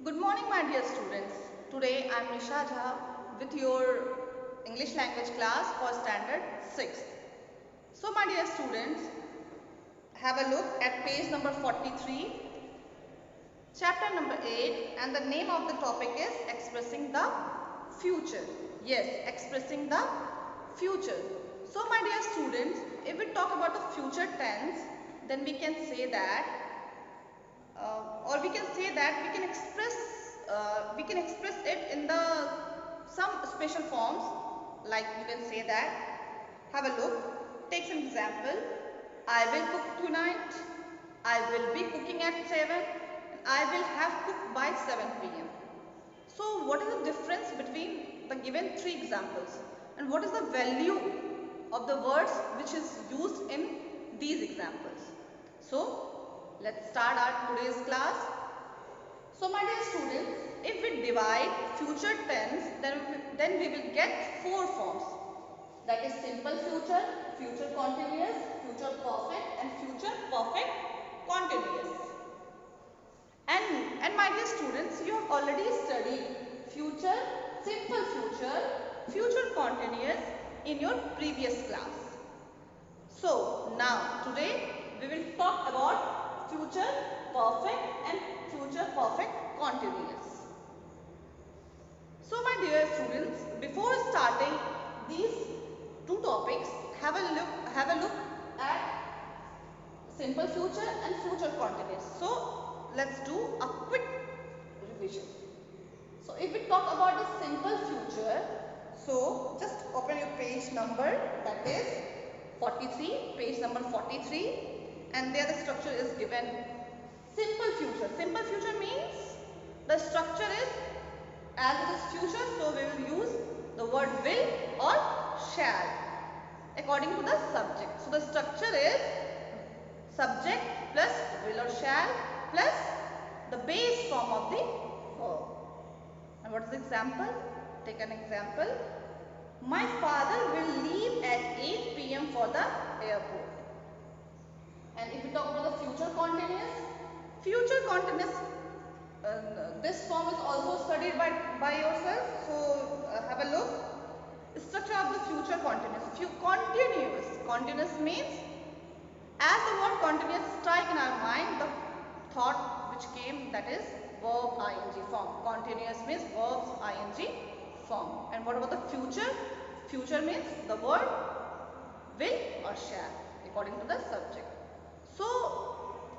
Good morning, my dear students. Today I am Nisha Jha with your English language class for standard 6th. So, my dear students, have a look at page number 43, chapter number 8, and the name of the topic is expressing the future. Yes, expressing the future. So, my dear students, if we talk about the future tense, then we can say that or we can say that we can express it in the some special forms, like you can say that, have a look, take some example. I will cook tonight, I will be cooking at 7, and I will have cooked by 7 p.m. So what is the difference between the given three examples, and what is the value of the words which is used in these examples? So let's start our today's class. So my dear students, if we divide future tense, then we will get four forms. That is simple future, future continuous, future perfect, and future perfect continuous. And my dear students, you have already studied future, simple future, future continuous in your previous class. So now today we will talk about future perfect and future perfect continuous. So my dear students, before starting these two topics, have a look at simple future and future continuous. So let's do a quick revision. So if we talk about the simple future, so just open your page number, that is 43, page number 43, and there the structure is given. Simple future. Simple future means the structure is, as it is future, so we will use the word will or shall according to the subject. So the structure is subject plus will or shall plus the base form of the verb. And what is the example? Take an example. My father will leave at 8 p.m. for the airport. And if we talk about the future continuous, this form is also studied by yourself. So have a look. Structure of the future continuous. Continuous means, as the word continuous strike in our mind, the thought which came, that is verb ing form. Continuous means verbs ing form. And what about the future? Future means the word will or shall according to the subject. So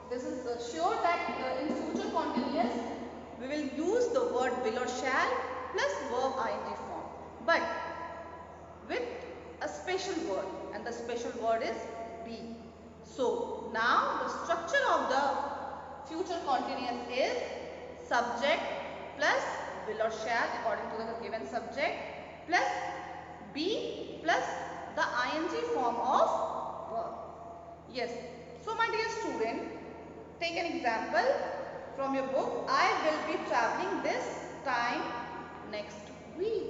this is sure that in future continuous we will use the word will or shall plus verb ing form, but with a special word, and the special word is be. So now the structure of the future continuous is subject plus will or shall according to the given subject plus be plus the ing form of verb. Yes. So my dear student, take an example from your book. I will be traveling this time next week.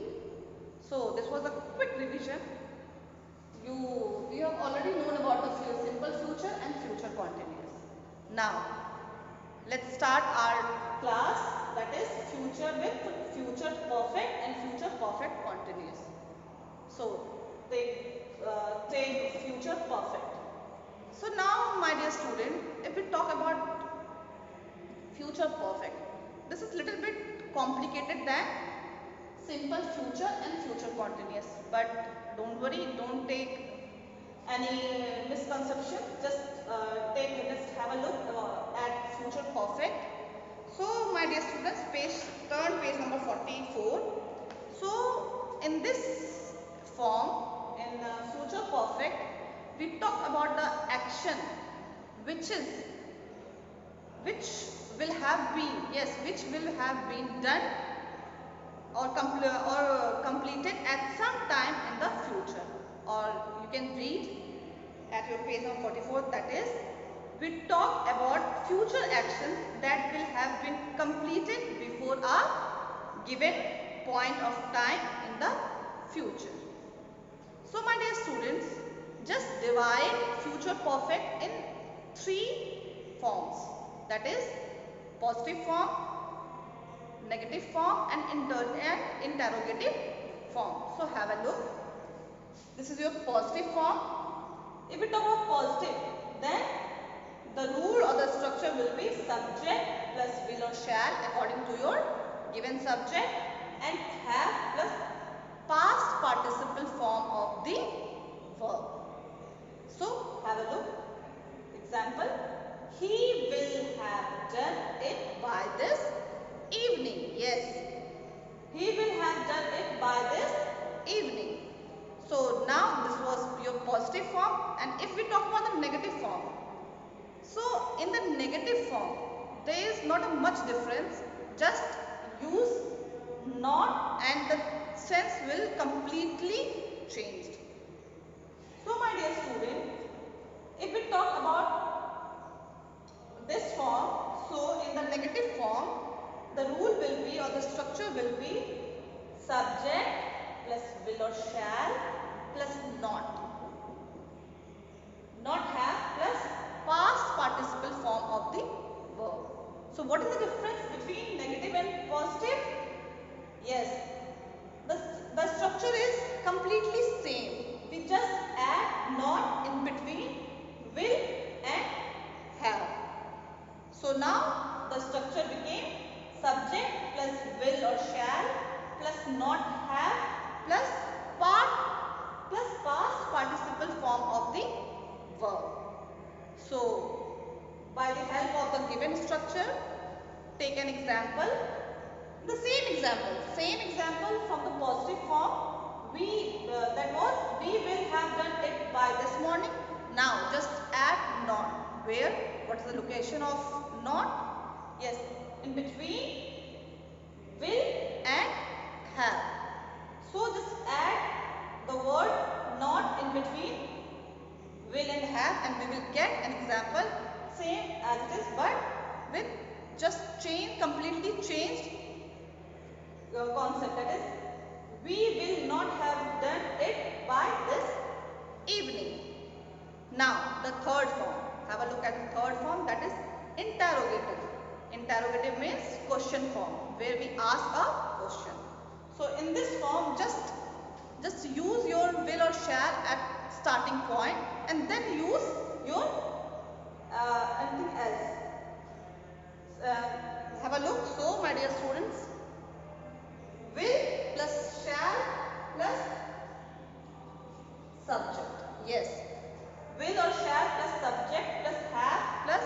So this was a quick revision. You have already known about the simple future and future continuous. Now let's start our class, that is future with future perfect and future perfect continuous. So take future perfect. So now my dear student, if we talk about future perfect, this is little bit complicated than simple future and future continuous, but don't worry, don't take any misconception, just have a look at future perfect. So my dear students, turn page number 44. So in this form, in future perfect, we talk about the action which will have been done or completed at some time in the future. Or you can read at your page number 44, that is, we talk about future actions that will have been completed before a given point of time in the future. So my dear students, just divide future perfect in three forms, that is positive form, negative form and interrogative form. So have a look. This is your positive form. If we talk about positive, then the rule or the structure will be subject plus will or shall according to your given subject, and have plus past participle form of the verb. So have a look. Example, he will have done it by this evening. Yes, he will have done it by this evening. So now this was your positive form, and if we talk about the negative form, so in the negative form there is not a much difference, just use not and the sense will completely change. So my dear student, if we talk about this form, so in the negative form the rule will be or the structure will be subject plus will or shall plus not have plus past participle form of the verb. So what is the difference between negative and positive? Yes, the structure is completely same. We just add not in between will and have. So now the structure became subject plus will or shall plus not have plus past participle form of the verb. So by the help of the given structure, take an example. The same example from the positive form. That was we will have done it by this morning. Now just add not. Where? What is the location of not? Yes, in between will and have. So just add the word not in between will and have, and we will get an example same as it is, but with just completely changed concept. That is, we will not have done it by this evening. Now the third form. Have a look at the third form, that is interrogative. Interrogative means question form, where we ask a question. So in this form, just use your will or shall at starting point, and then use your anything else. Have a look. So my dear students, will plus shall plus subject. Yes, will or shall plus subject plus have plus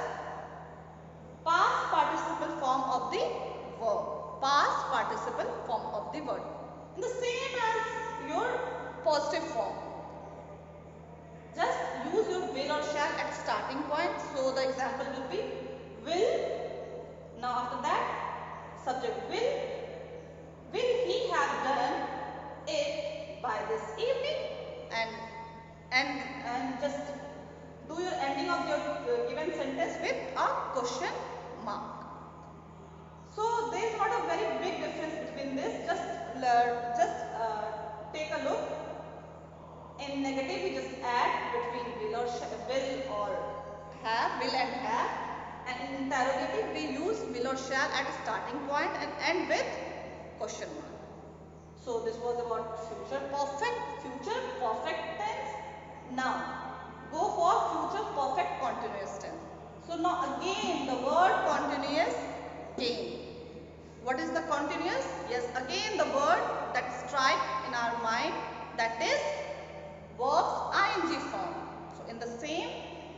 past participle form of the verb. Past participle form of the verb. And the same as your positive form. Just use your will or shall at starting point. So the example will be will. Now after that, subject will. Will he have done it by this evening? And just do your ending of your given sentence with a question mark. So there is not a very big difference between this. Just take a look. In negative, we just add between will and have, and in interrogative we use will or shall at starting point and end with question mark. So this was about future perfect tense. Now go for future perfect continuous tense. So now again the word continuous came. What is the continuous? Yes, again the word that strike in our mind, that is verbs ing form. So in the same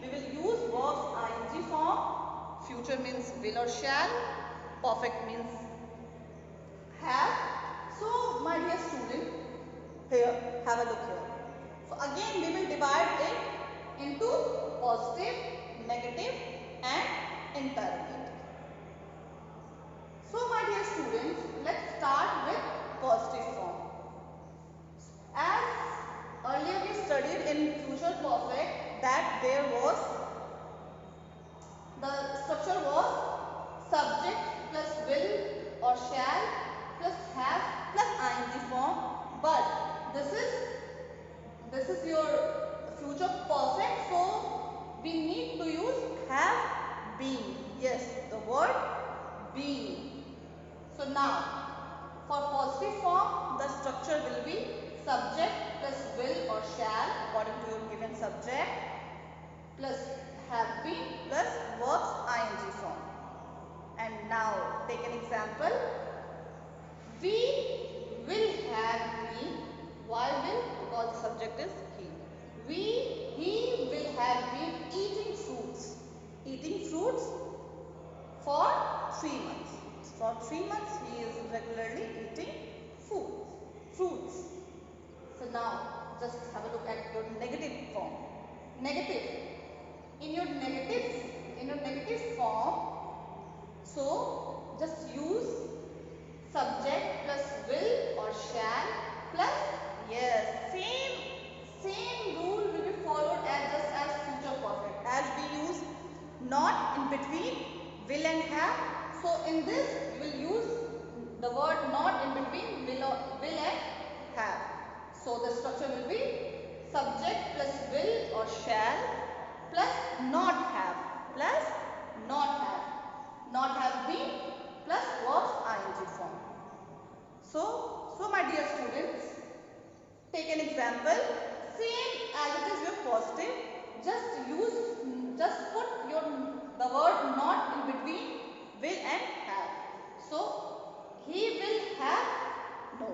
we will use verbs ing form. Future means will or shall, perfect means have. So my dear student, here have a look here. So again we will divide it into positive, negative and interrogative. So my dear students, let's start with positive form. As earlier we studied in future perfect that there was the structure was subject plus will or shall plus have plus ing form, but this is your future perfect, so we need to use have been. Yes, the word been. So So now, for positive form, the structure will be subject plus will or shall according to your given subject plus have been plus verbs ing form. And now take an example. We will have been. Why will? Because the subject is he. He will have been eating fruits. Eating fruits for 3 months. For 3 months he is regularly eating fruits. So now just have a look at your negative form. Negative. In your negative form, so just use subject plus will or shall plus yes, same rule will be followed as future perfect, as we use not in between will and have. So in this you will use the word not in between will and have. So the structure will be subject plus will or shall plus not have been plus verbs ing form. So my dear students, take an example, same as it is your positive, just put the word not in between will and have. So he will have no.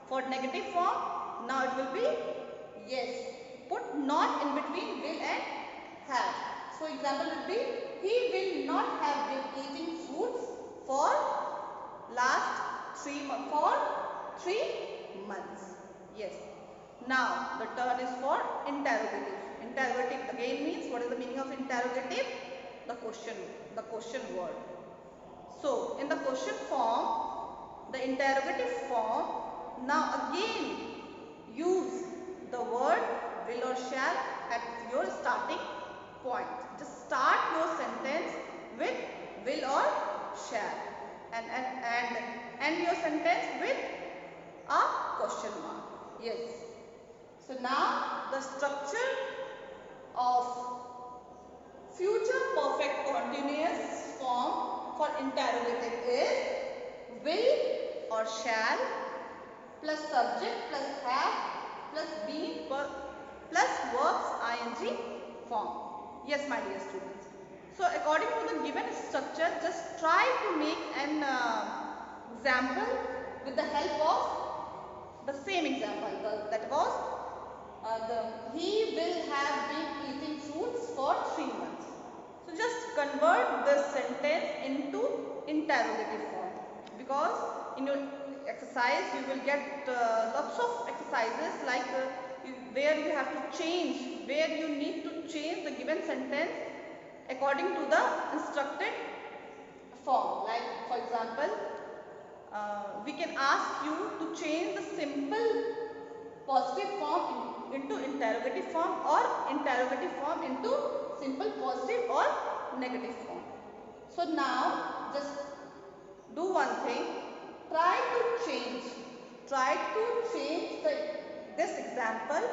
For negative form, now it will be yes. Put not in between will and have. So example will be, he will not have been eating fruits for last 3 months. Yes. Now the turn is for interrogative. Interrogative again means, what is the meaning of interrogative? The question word. So in the question form, the interrogative form, now again use the word will or shall at your starting point. Just start your sentence with will or shall and end your sentence with a question mark. Yes. So now the structure of future perfect continuous form for interrogative is will or shall plus subject plus have plus been plus verbs ing form. Yes, my dear students. So according to the given structure, just try to make an example with the help of the same example. That was he will have been eating fruits for 3 months. So just convert this sentence into interrogative form, because in your exercise you will get lots of exercises like where you have to change, where you need to change the given sentence according to the instructed form. Like for example, we can ask you to change the simple positive form into interrogative form, or interrogative form into simple positive or negative form. So now just do one thing, try to change this example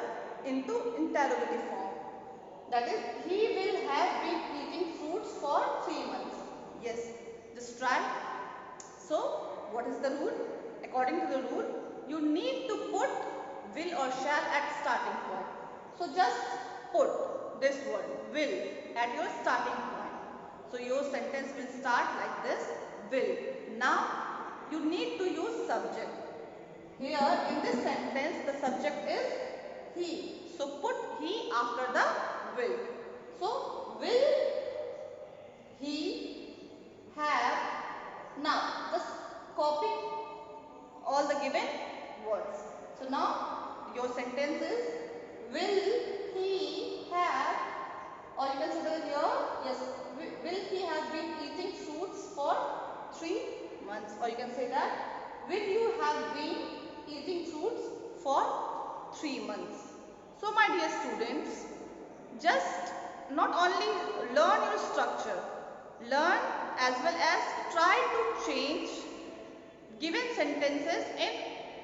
into interrogative form. That is, he will have been eating fruits for 3 months. Yes, just try. So what is the rule? According to the rule, you need to put will or shall at starting point. So just put this word will at your starting point. So your sentence will start like this, will. Now you need to use subject. Here in this sentence the subject is he. So put he after the will. So will he have. Now just copy all the given words. So now your sentence is, will he have, or you can say here, yes, will he have been eating fruits for 3 months, or you can say that, will you have been eating fruits for 3 months. So my dear students, just not only learn your structure, learn as well as try to change given sentences in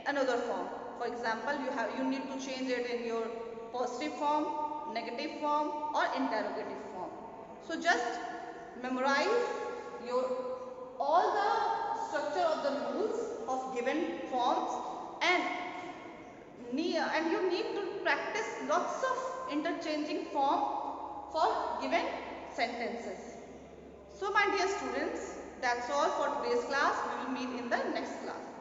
another form. For example, you need to change it in your positive form, negative form or interrogative form. So just memorize all the structure of the given forms, and you need to practice lots of interchanging form for given sentences. So my dear students, that's all for today's class. We will meet in the next class.